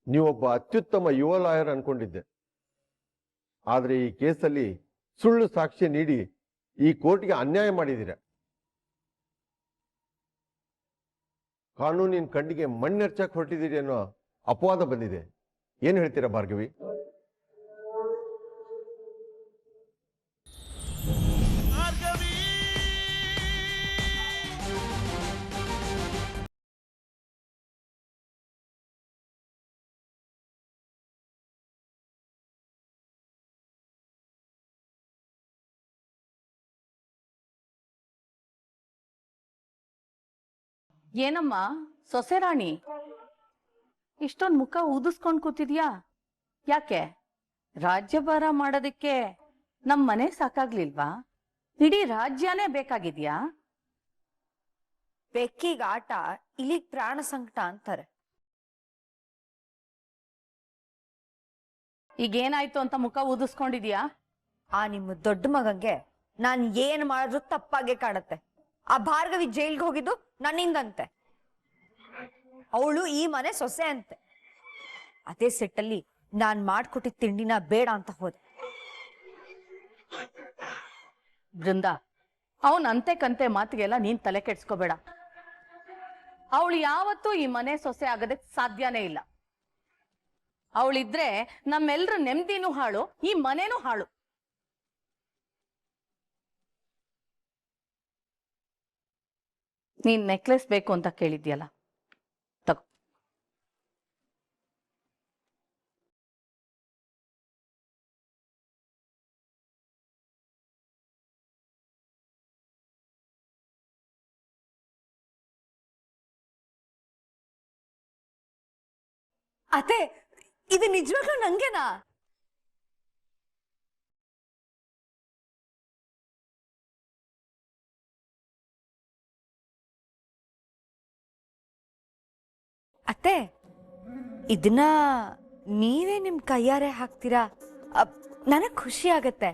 ನೀವೊಬ್ಬ ಅತ್ಯುತ್ತಮ ಯುವ ಲಾಯರ್ ಅನ್ಕೊಂಡಿದ್ದೆ. ಆದ್ರೆ ಈ ಕೇಸಲ್ಲಿ ಸುಳ್ಳು ಸಾಕ್ಷ್ಯ ನೀಡಿ ಈ ಕೋರ್ಟ್ಗೆ ಅನ್ಯಾಯ ಮಾಡಿದ್ದೀರ. ಕಾನೂನಿನ ಕಣ್ಣಿಗೆ ಮಣ್ಣೆರ್ಚಕ್ ಹೊರಟಿದ್ದೀರಿ ಅನ್ನೋ ಅಪವಾದ ಬಂದಿದೆ. ಏನ್ ಹೇಳ್ತೀರಾ ಭಾರ್ಗವಿ? ಏನಮ್ಮ ಸೊಸೆ ರಾಣಿ, ಇಷ್ಟೊಂದು ಮುಖ ಊದಿಸ್ಕೊಂಡ್ ಕೂತಿದ್ಯಾ? ಯಾಕೆ ರಾಜ್ಯಭಾರ ಮಾಡೋದಕ್ಕೆ ನಮ್ ಮನೆ ಸಾಕಾಗ್ಲಿಲ್ವಾ? ಇಡೀ ರಾಜ್ಯನೇ ಬೇಕಾಗಿದ್ಯಾ? ಬೆಕ್ಕಿಗೆ ಆಟ ಇಲಿಗ್ ಪ್ರಾಣ ಸಂಕಟ ಅಂತಾರೆ. ಈಗೇನಾಯ್ತು ಅಂತ ಮುಖ ಊದಿಸ್ಕೊಂಡಿದ್ಯಾ? ನಿಮ್ಮ ದೊಡ್ಡ ಮಗಂಗೆ ನಾನ್ ಏನ್ ಮಾಡಿದ್ರು ತಪ್ಪಾಗೆ ಕಾಣತ್ತೆ. ಆ ಭಾರ್ಗವಿ ಜೈಲ್ಗೆ ಹೋಗಿದ್ದು ನನ್ನಿಂದಂತೆ. ಅವಳು ಈ ಮನೆ ಸೊಸೆ ಅಂತೆ. ಅದೇ ಸೆಟ್ಟಲ್ಲಿ ನಾನ್ ಮಾಡ್ಕೊಟ್ಟಿದ್ದ ತಿಂಡಿನ ಬೇಡ ಅಂತ ಹೋದೆ. ಬೃಂದ, ಅವನ್ ಅಂತೆ ಕಂತೆ ಮಾತಿಗೆಲ್ಲ ನೀನ್ ತಲೆ ಕೆಡ್ಸ್ಕೋಬೇಡ. ಅವಳು ಯಾವತ್ತೂ ಈ ಮನೆ ಸೊಸೆ ಆಗೋದಕ್ಕೆ ಸಾಧ್ಯನೇ ಇಲ್ಲ. ಅವಳಿದ್ರೆ ನಮ್ಮೆಲ್ರ ನೆಮ್ಮದಿನೂ ಹಾಳು, ಈ ಮನೆನೂ ಹಾಳು. ನೀನ್ ನೆಕ್ಲೆಸ್ ಬೇಕು ಅಂತ ಕೇಳಿದ್ಯಲ್ಲ, ತಗೋ. ಅತ್ತೆ, ಇದು ನಿಜವಾಗ್ಲೂ ನಂಗೆನಾ? ಅತ್ತೆ, ಇದನ್ನ ನೀವೇ ನಿಮ್ ಕೈಯಾರೆ ಹಾಕ್ತೀರಾ? ನನಗ್ ಖುಷಿ ಆಗತ್ತೆ.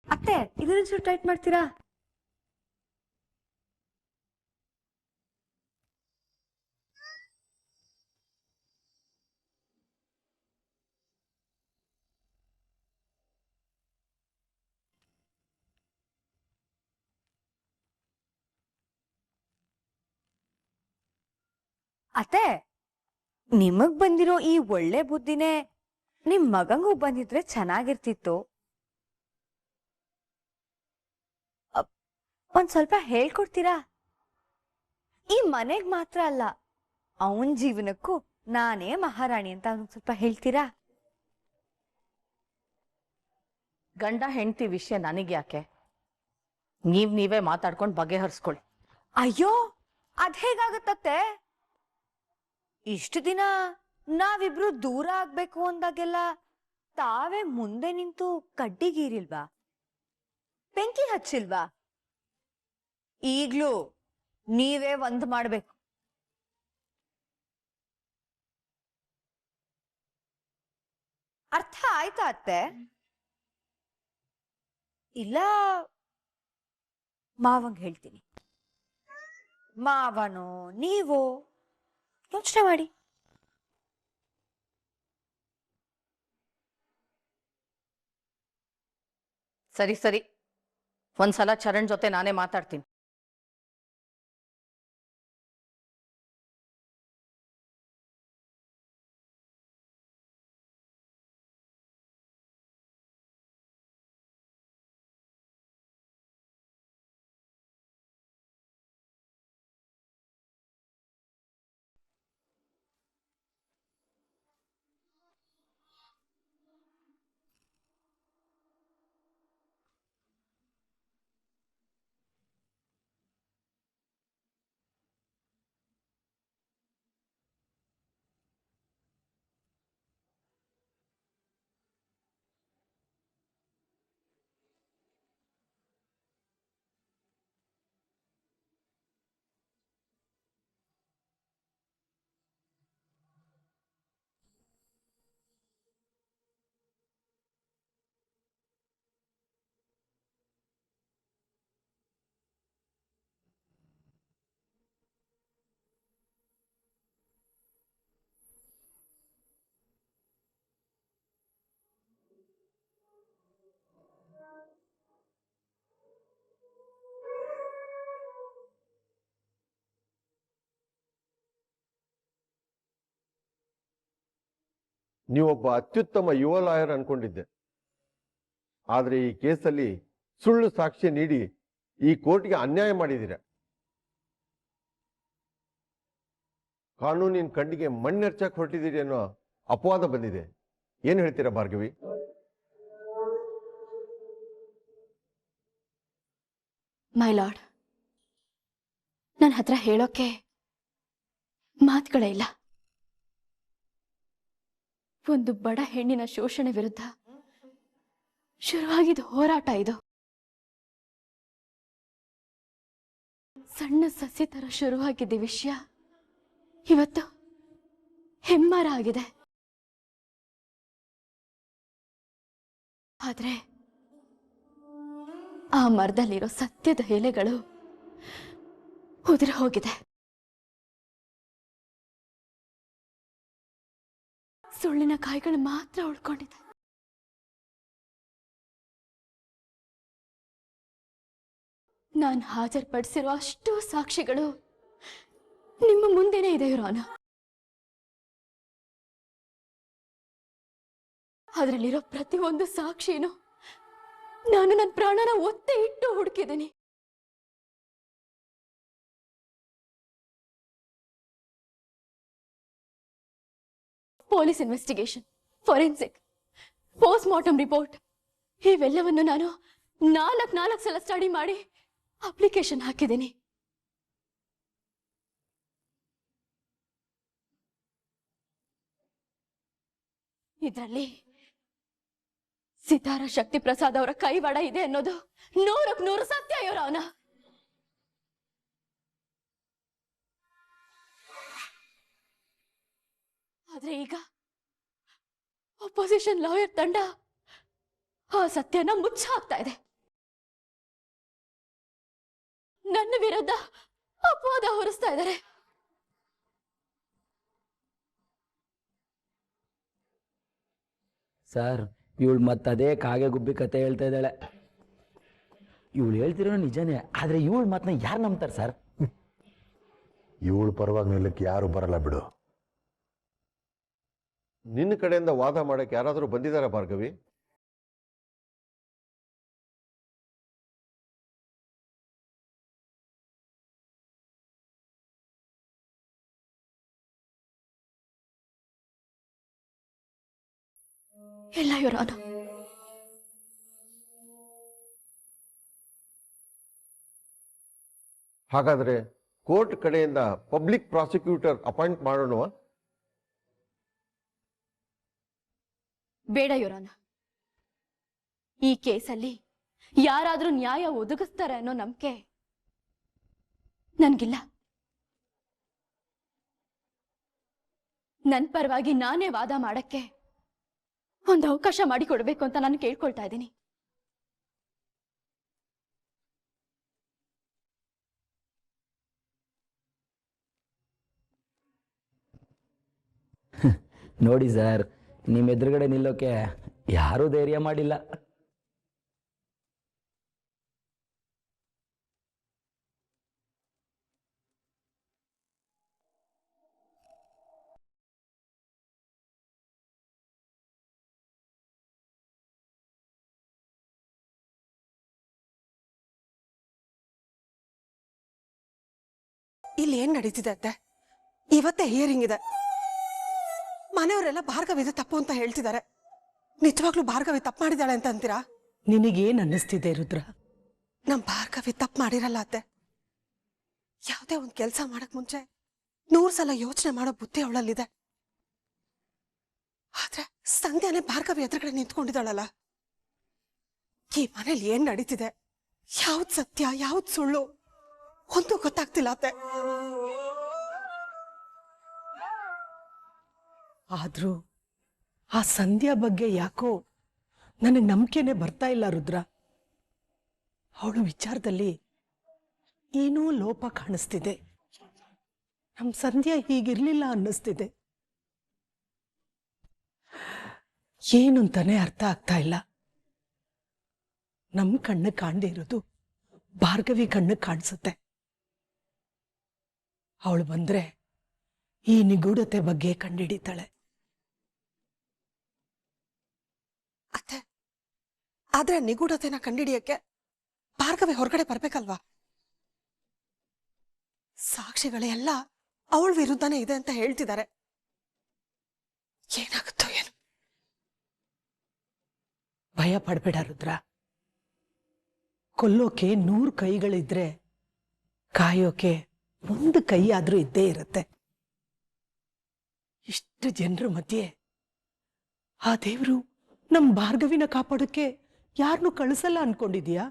ಅತ್ತೆ, ಇದನ್ನ ಚೂರು ಟೈಟ್ ಮಾಡ್ತೀರಾ? ಅತ್ತೆ, ನಿಮಗ್ ಬಂದಿರೋ ಈ ಒಳ್ಳೆ ಬುದ್ಧಿನೇ ನಿಮ್ ಮಗಂಗೂ ಬಂದಿದ್ರೆ ಚೆನ್ನಾಗಿರ್ತಿತ್ತು. ಒಂದ್ ಸ್ವಲ್ಪ ಹೇಳ್ಕೊಡ್ತೀರಾ? ಈ ಮನೆಗ್ ಮಾತ್ರ ಅಲ್ಲ, ಅವನ್ ಜೀವನಕ್ಕೂ ನಾನೇ ಮಹಾರಾಣಿ ಅಂತ ಒಂದ್ ಸ್ವಲ್ಪ ಹೇಳ್ತೀರಾ? ಗಂಡ ಹೆಂಡತಿ ವಿಷಯ ನನಗ್ಯಾಕೆ? ನೀವೇ ಮಾತಾಡ್ಕೊಂಡು ಬಗೆಹರಿಸ್ಕೊಳ್ಳಿ. ಅಯ್ಯೋ, ಅದ್ ಹೇಗಾಗತ್ತತ್ತೆ? ಇಷ್ಟು ದಿನ ನಾವಿಬ್ರು ದೂರ ಆಗ್ಬೇಕು ಅಂದಾಗೆಲ್ಲ ತಾವೇ ಮುಂದೆ ನಿಂತು ಕಡ್ಡಿಗೀರಿಲ್ವಾ? ಬೆಂಕಿ ಹಚ್ಚಿಲ್ವಾ? ಈಗ್ಲೂ ನೀವೇ ಒಂದ್ ಮಾಡ್ಬೇಕು. ಅರ್ಥ ಆಯ್ತಾ ಅತ್ತೆ? ಇಲ್ಲ ಮಾವಂಗ್ ಹೇಳ್ತೀನಿ. ಮಾವನೋ ನೀವು ಯೋಚನೆ ಮಾಡಿ. ಸರಿ ಸರಿ, ಒಂದ್ಸಲ ಚರಣ್ ಜೊತೆ ನಾನೇ ಮಾತಾಡ್ತೀನಿ. ನೀವೊಬ್ಬ ಅತ್ಯುತ್ತಮ ಯುವ ಲಾಯರ್ ಅನ್ಕೊಂಡಿದ್ದೆ. ಆದ್ರೆ ಈ ಕೇಸಲ್ಲಿ ಸುಳ್ಳು ಸಾಕ್ಷ್ಯ ನೀಡಿ ಈ ಕೋರ್ಟ್ಗೆ ಅನ್ಯಾಯ ಮಾಡಿದ್ದೀರ. ಕಾನೂನಿನ ಕಣ್ಣಿಗೆ ಮಣ್ಣೆರ್ಚಕ್ ಹೊರಟಿದ್ದೀರಿ ಅನ್ನೋ ಅಪವಾದ ಬಂದಿದೆ. ಏನ್ ಹೇಳ್ತೀರಾ ಭಾರ್ಗವಿ? ಮೈ ಲಾರ್ಡ್, ನನ್ನ ಹತ್ರ ಹೇಳೋಕೆ ಮಾತುಗಳೇ ಇಲ್ಲ. ಒಂದು ಬಡ ಹೆಣ್ಣಿನ ಶೋಷಣೆ ವಿರುದ್ಧ ಶುರುವಾಗಿದ್ದ ಹೋರಾಟ ಇದು. ಸಣ್ಣ ಸಸಿ ತರ ಶುರುವಾಗಿದ್ದ ವಿಷಯ ಇವತ್ತು ಹೆಮ್ಮರ ಆಗಿದೆ. ಆದ್ರೆ ಆ ಮರದಲ್ಲಿರೋ ಸತ್ಯದ ಎಲೆಗಳು ಉದುರಿ ಹೋಗಿದೆ. ಸುಳ್ಳಿನ ಕಾಯಿಗಳು ಮಾತ್ರ ಉಳ್ಕೊಂಡಿದೆ. ನಾನು ಹಾಜರುಪಡಿಸಿರುವ ಅಷ್ಟು ಸಾಕ್ಷಿಗಳು ನಿಮ್ಮ ಮುಂದೆನೇ ಇದೆ ಯುರಾನ. ಅದರಲ್ಲಿರೋ ಪ್ರತಿಯೊಂದು ಸಾಕ್ಷಿನೂ ನಾನು ನನ್ನ ಪ್ರಾಣನ ಒತ್ತೆ ಇಟ್ಟು ಹುಡುಕಿದ್ದೀನಿ. Police investigation, forensic, post mortem report ಇವೆಲ್ಲವನ್ನು ನಾನು ನಾಲ್ಕು ಸಲ ಸ್ಟಡಿ ಮಾಡಿ ಅಪ್ಲಿಕೇಶನ್ ಹಾಕಿದ್ದೀನಿ. ಇದರಲ್ಲಿ ಸಿತಾರ ಶಕ್ತಿ ಪ್ರಸಾದ್ ಅವರ ಕೈವಾಡ ಇದೆ ಅನ್ನೋದು 100% ಸತ್ಯ ಯುರಾನ. ಆದ್ರೆ ಈಗ ಅಪೋಸಿಷನ್ ಲಾಯರ್ ತಂಡ ಆ ಸತ್ಯನ ಮುಚ್ಚ ಹಾಕ್ತಾ ಇದೆ. ನನ್ನ ವಿರುದ್ಧ ಅಪವಾದ ಹೊರಿಸ್ತಾ ಇದ್ದಾರೆ. ಸರ್, ಇವಳು ಮತ್ತದೇ ಕಾಗೆ ಗುಬ್ಬಿ ಕತೆ ಹೇಳ್ತಾ ಇದ್ದಾಳೆ. ಇವಳು ಹೇಳ್ತಿರೋ ನಿಜನೇ, ಆದ್ರೆ ಇವಳು ಮಾತನ್ನ ಯಾರು ನಂಬ್ತಾರೆ ಸರ್? ಇವಳು ಪರವಾಗಿ ನಿಲ್ಲಕ್ಕೆ ಯಾರು ಬರಲ್ಲ ಬಿಡು. ನಿನ್ನ ಕಡೆಯಿಂದ ವಾದ ಮಾಡಕ್ಕೆ ಯಾರಾದರೂ ಬಂದಿದ್ದಾರಾ ಭಾರ್ಗವಿ? ಇಲ್ಲ ಯುರಾನ. ಹಾಗಾದ್ರೆ ಕೋರ್ಟ್ ಕಡೆಯಿಂದ ಪಬ್ಲಿಕ್ ಪ್ರಾಸಿಕ್ಯೂಟರ್ ಅಪಾಯಿಂಟ್ ಮಾಡೋಣ? ಬೇಡ ಯುರಾನ. ಈ ಕೇಸಲ್ಲಿ ಯಾರಾದ್ರೂ ನ್ಯಾಯ ಒದಗಿಸ್ತಾರೆ ಅನ್ನೋ ನಂಬಿಕೆ ನನ್ಗಿಲ್ಲ. ನನ್ನ ಪರವಾಗಿ ನಾನೇ ವಾದ ಮಾಡಕ್ಕೆ ಒಂದು ಅವಕಾಶ ಮಾಡಿಕೊಡ್ಬೇಕು ಅಂತ ನಾನು ಕೇಳ್ಕೊಳ್ತಾ ಇದ್ದೀನಿ. ನೋಡಿ ಸರ್, ನಿಮ್ಮ ಎದುರುಗಡೆ ನಿಲ್ಲೋಕೆ ಯಾರೂ ಧೈರ್ಯ ಮಾಡಿಲ್ಲ. ಇಲ್ಲಿ ಏನ್ ನಡೀತಿದೆ ಅತ್ತೆ? ಇವತ್ತೇ ಹಿಯರಿಂಗ್ ಇದೆ. ಮನೆಯವರೆಲ್ಲ ಭಾರ್ಗವಿದ ತಪ್ಪು ಅಂತ ಹೇಳ್ತಿದ್ದಾರೆ. ನಿಜವಾಗ್ಲೂ ಭಾರ್ಗವಿ ತಪ್ಪು ಮಾಡಿದಾಳೆ ಅಂತ ಅಂತೀರಾ? ನಿನಗೇನ್ ಅನ್ನಿಸ್ತಿದೆ ರುದ್ರ? ನಮ್ ಭಾರ್ಗವಿ ತಪ್ಪು ಮಾಡಿರಲ್ಲ ಅತ್ತೆ. ಯಾವುದೇ ಒಂದು ಕೆಲಸ ಮಾಡಕ್ ಮುಂಚೆ 100 ಸಲ ಯೋಚನೆ ಮಾಡೋ ಬುದ್ಧಿ ಅವಳಲ್ಲಿದೆ. ಆದ್ರೆ ಸಂಧ್ಯಾನೆ ಭಾರ್ಗವಿ ಎದುರುಗಡೆ ನಿಂತ್ಕೊಂಡಿದ್ದಾಳಲ್ಲ. ಈ ಮನೇಲಿ ಏನ್ ನಡೀತಿದೆ, ಯಾವ್ದು ಸತ್ಯ ಯಾವ್ದು ಸುಳ್ಳು ಒಂದು ಗೊತ್ತಾಗ್ತಿಲ್ಲ ಅತ್ತೆ. ಆದ್ರೂ ಆ ಸಂಧ್ಯಾ ಬಗ್ಗೆ ಯಾಕೋ ನನಗೆ ನಂಬಿಕೆನೆ ಬರ್ತಾ ಇಲ್ಲ ರುದ್ರ. ಅವಳು ವಿಚಾರದಲ್ಲಿ ಏನೋ ಲೋಪ ಕಾಣಿಸ್ತಿದೆ. ನಮ್ ಸಂಧ್ಯಾ ಹೀಗಿರ್ಲಿಲ್ಲ ಅನ್ನಿಸ್ತಿದೆ. ಏನು ಅಂತಾನೆ ಅರ್ಥ ಆಗ್ತಾ ಇಲ್ಲ. ನಮ್ ಕಣ್ಣು ಕಾಣದೇ ಇರೋದು ಭಾರ್ಗವಿ ಕಣ್ಣು ಕಾಣಿಸುತ್ತೆ. ಅವಳು ಬಂದ್ರೆ ಈ ನಿಗೂಢತೆ ಬಗ್ಗೆ ಕಂಡಿಡಿತಾಳೆ. ಅತ್ತೆ, ಆದ್ರೆ ನಿಗೂಢತೆನ ಕಂಡಿಡಿಯಕ್ಕೆ ಭಾರ್ಗವಿ ಹೊರಗಡೆ ಬರ್ಬೇಕಲ್ವಾ? ಸಾಕ್ಷಿಗಳೆಲ್ಲ ಅವಳ ವಿರುದ್ಧನೇ ಇದೆ ಅಂತ ಹೇಳ್ತಿದ್ದಾರೆ. ಏನಾಗುತ್ತೋ ಏನು? ಭಯ ಪಡ್ಬೇಡ ರುದ್ರ. ಕೊಲ್ಲೋಕೆ 100 ಕೈಗಳಿದ್ರೆ ಕಾಯೋಕೆ 1 ಕೈ ಆದ್ರೂ ಇದ್ದೇ ಇರುತ್ತೆ. ಇಷ್ಟು ಜನರ ಮಧ್ಯೆ ಆ ದೇವ್ರು ನಮ್ ಭಾರ್ಗವಿನ ಕಾಪಾಡಕ್ಕೆ ಯಾರನ್ನೂ ಕಳಿಸಲ್ಲ ಅನ್ಕೊಂಡಿದ್ಯಾ?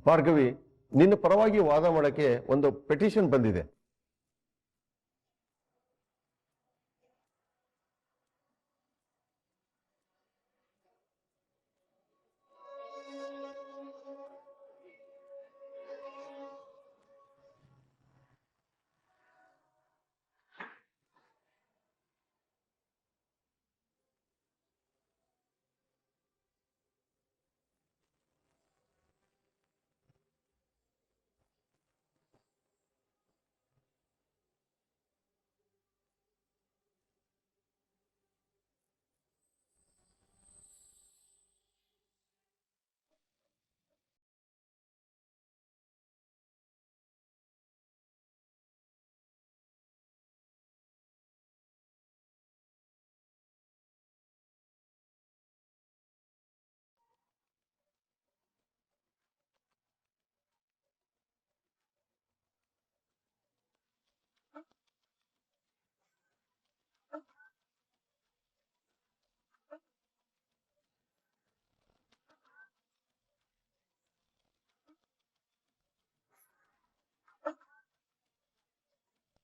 ಭಾರ್ಗವಿ, ನಿನ್ನ ಪರವಾಗಿ ವಾದ ಮಾಡಕ್ಕೆ ಒಂದು ಪೆಟಿಷನ್ ಬಂದಿದೆ.